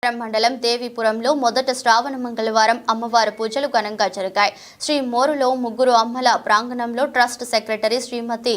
మండలం దేవీపురంలో మొదట శ్రావణ మంగళవారం అమ్మవారి పూజలు ఘనంగా జరిగాయి. శ్రీ మోరులో ముగ్గురు అమ్మల ప్రాంగణంలో ట్రస్ట్ సెక్రటరీ శ్రీమతి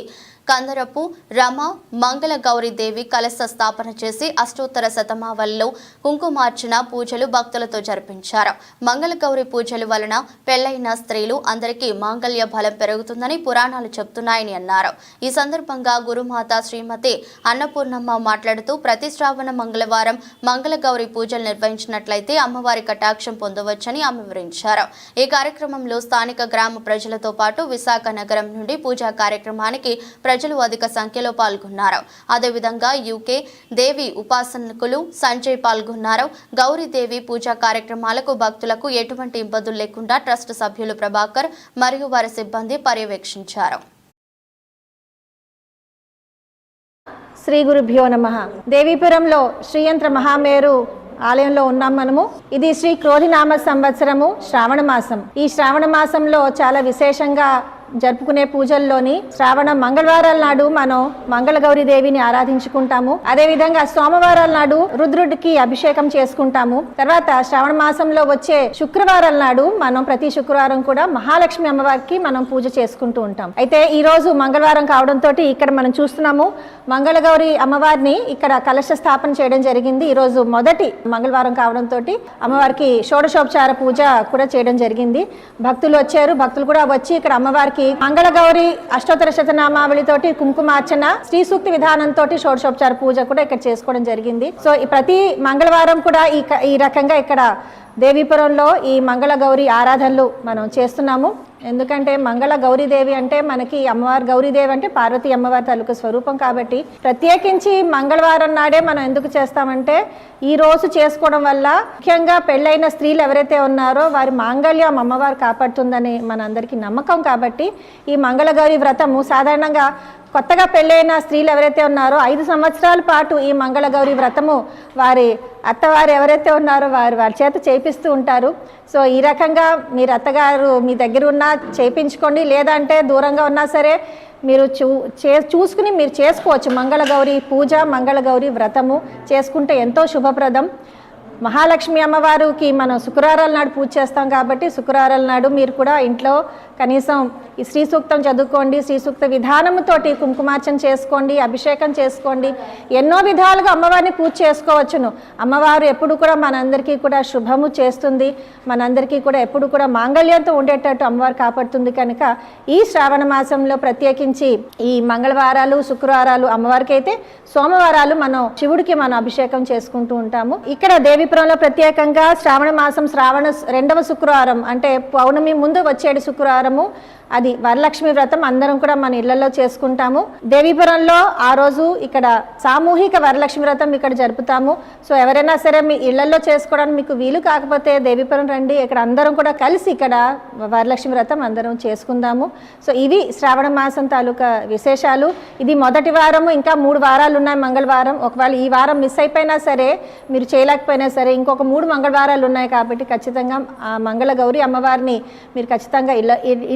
కందరపు రమ మంగళ గౌరీ దేవి కలశ స్థాపన చేసి అష్టోత్తర శతమావళిలో కుంకుమార్చన పూజలు భక్తులతో జరిపించారు. మంగళ గౌరీ పూజల వలన పెళ్లైన స్త్రీలు అందరికీ మాంగళ్య బలం పెరుగుతుందని పురాణాలు చెబుతున్నాయని అన్నారు. ఈ సందర్భంగా గురుమాత శ్రీమతి అన్నపూర్ణమ్మ మాట్లాడుతూ ప్రతి శ్రావణ మంగళవారం మంగళ గౌరీ పూజలు నిర్వహించినట్లయితే అమ్మవారి కటాక్షం పొందవచ్చని ఆమె వివరించారు. ఈ కార్యక్రమంలో స్థానిక గ్రామ ప్రజలతో పాటు విశాఖ నగరం నుండి పూజా కార్యక్రమానికి ప్రజలు అధిక సంఖ్యలో పాల్గొన్నారు. అదేవిధంగా యూకే దేవి ఉపాసకులు సంజయ్ పాల్గొన్నారు. గౌరీదేవి పూజా కార్యక్రమాలకు భక్తులకు ఎటువంటి ఇబ్బందులు లేకుండా ట్రస్ట్ సభ్యులు ప్రభాకర్ మరియు వారి సిబ్బంది పర్యవేక్షించారు. శ్రీ గురుభ్యో నమః. దేవీపురంలో శ్రీయంత్ర మహామేరు ఆలయంలో ఉన్నాం మనము. ఇది శ్రీ క్రోధినామ సంవత్సరము శ్రావణ మాసం. ఈ శ్రావణ మాసంలో చాలా విశేషంగా జరుపుకునే పూజల్లోని శ్రావణ మంగళవారాల నాడు మనం మంగళ గౌరీ దేవిని ఆరాధించుకుంటాము. అదే విధంగా సోమవారాల నాడు రుద్రుడికి అభిషేకం చేసుకుంటాము. తర్వాత శ్రావణ మాసంలో వచ్చే శుక్రవారాల నాడు మనం ప్రతి శుక్రవారం కూడా మహాలక్ష్మి అమ్మవారికి మనం పూజ చేసుకుంటూ ఉంటాం. అయితే ఈ రోజు మంగళవారం కావడంతో ఇక్కడ మనం చూస్తున్నాము మంగళ గౌరీ అమ్మవారిని ఇక్కడ కలశ స్థాపన చేయడం జరిగింది. ఈ రోజు మొదటి మంగళవారం కావడంతో అమ్మవారికి షోడశోపచార పూజ కూడా చేయడం జరిగింది. భక్తులు వచ్చారు. భక్తులు కూడా వచ్చి ఇక్కడ అమ్మవారికి మంగళ గౌరీ అష్టోత్తర శతనామావళితోటి కుంకుమార్చన శ్రీ సూక్తి విధానంతో షోడశోపచార పూజ కూడా ఇక్కడ చేసుకోవడం జరిగింది. సో ప్రతి మంగళవారం కూడా ఈ రకంగా ఇక్కడ దేవీపురంలో ఈ మంగళ గౌరీ ఆరాధనలు మనం చేస్తున్నాము. ఎందుకంటే మంగళ గౌరీదేవి అంటే మనకి అమ్మవారు గౌరీదేవి అంటే పార్వతీ అమ్మవారి తాలూకు స్వరూపం కాబట్టి ప్రత్యేకించి మంగళవారం నాడే మనం ఎందుకు చేస్తామంటే ఈ రోజు చేసుకోవడం వల్ల ముఖ్యంగా పెళ్ళైన స్త్రీలు ఎవరైతే ఉన్నారో వారి మాంగళ్యం అమ్మవారు కాపాడుతుందని మనందరికీ నమ్మకం కాబట్టి ఈ మంగళ గౌరీ వ్రతము సాధారణంగా కొత్తగా పెళ్ళైన స్త్రీలు ఎవరైతే ఉన్నారో 5 సంవత్సరాల పాటు ఈ మంగళ గౌరీ వ్రతము వారి అత్తవారు ఎవరైతే ఉన్నారో వారి చేత చేపిస్తూ ఉంటారు. సో ఈ రకంగా మీరు అత్తగారు మీ దగ్గర ఉన్నా చేయించుకోండి, లేదంటే దూరంగా ఉన్నా సరే మీరు చూసుకుని మీరు చేసుకోవచ్చు. మంగళ గౌరీ పూజ మంగళ గౌరీ వ్రతము చేసుకుంటే ఎంతో శుభప్రదం. మహాలక్ష్మి అమ్మవారికి మనం శుక్రవారాల నాడు పూజ చేస్తాం కాబట్టి శుక్రవారాల నాడు మీరు కూడా ఇంట్లో కనీసం ఈ శ్రీ సూక్తం చదువుకోండి, శ్రీ సూక్త విధానముతోటి కుంకుమార్చన చేసుకోండి, అభిషేకం చేసుకోండి. ఎన్నో విధాలుగా అమ్మవారిని పూజ చేసుకోవచ్చును. అమ్మవారు ఎప్పుడు కూడా మనందరికీ కూడా శుభము చేస్తుంది, మనందరికీ కూడా ఎప్పుడు కూడా మాంగళ్యంతో ఉండేటట్టు అమ్మవారు కాపాడుతుంది. కనుక ఈ శ్రావణ మాసంలో ప్రత్యేకించి ఈ మంగళవారాలు శుక్రవారాలు అమ్మవారికి అయితే సోమవారాలు మనం శివుడికి మనం అభిషేకం చేసుకుంటూ ఉంటాము. ఇక్కడ దేవీపురంలో ప్రత్యేకంగా శ్రావణ మాసం శ్రావణ 2వ శుక్రవారం అంటే పౌర్ణమి ముందు వచ్చేడు శుక్రవారము అది వరలక్ష్మి వ్రతం అందరం కూడా మన ఇళ్లలో చేసుకుంటాము. దేవీపురంలో ఆ రోజు ఇక్కడ సామూహిక వరలక్ష్మి వ్రతం ఇక్కడ జరుపుతాము. సో ఎవరైనా సరే మీ ఇళ్లలో చేసుకోవడానికి మీకు వీలు కాకపోతే దేవీపురం రండి, ఇక్కడ అందరం కూడా కలిసి ఇక్కడ వరలక్ష్మి వ్రతం అందరం చేసుకుందాము. సో ఇవి శ్రావణ మాసం తాలూకా విశేషాలు. ఇది మొదటి వారము, ఇంకా 3 వారాలు ఉన్నాయి మంగళవారం. ఒకవేళ ఈ వారం మిస్ అయిపోయినా సరే మీరు చేయలేకపోయినా సరే ఇంకొక 3 మంగళవారాలు ఉన్నాయి కాబట్టి ఖచ్చితంగా ఆ మంగళ గౌరీ అమ్మవారిని మీరు ఖచ్చితంగా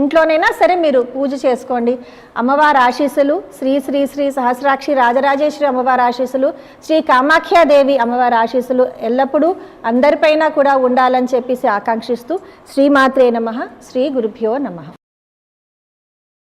ఇంట్లోనైనా సరే మీరు పూజ చేసుకోండి. అమ్మవారి ఆశీస్సులు శ్రీ శ్రీ శ్రీ సహస్రాక్షి రాజరాజేశ్వరి అమ్మవారి ఆశీస్సులు, శ్రీ కామాఖ్యాదేవి అమ్మవారి ఆశీస్సులు ఎల్లప్పుడూ అందరిపైన కూడా ఉండాలని చెప్పేసి ఆకాంక్షిస్తూ శ్రీమాత్రే నమః. శ్రీ గురుభ్యో నమః.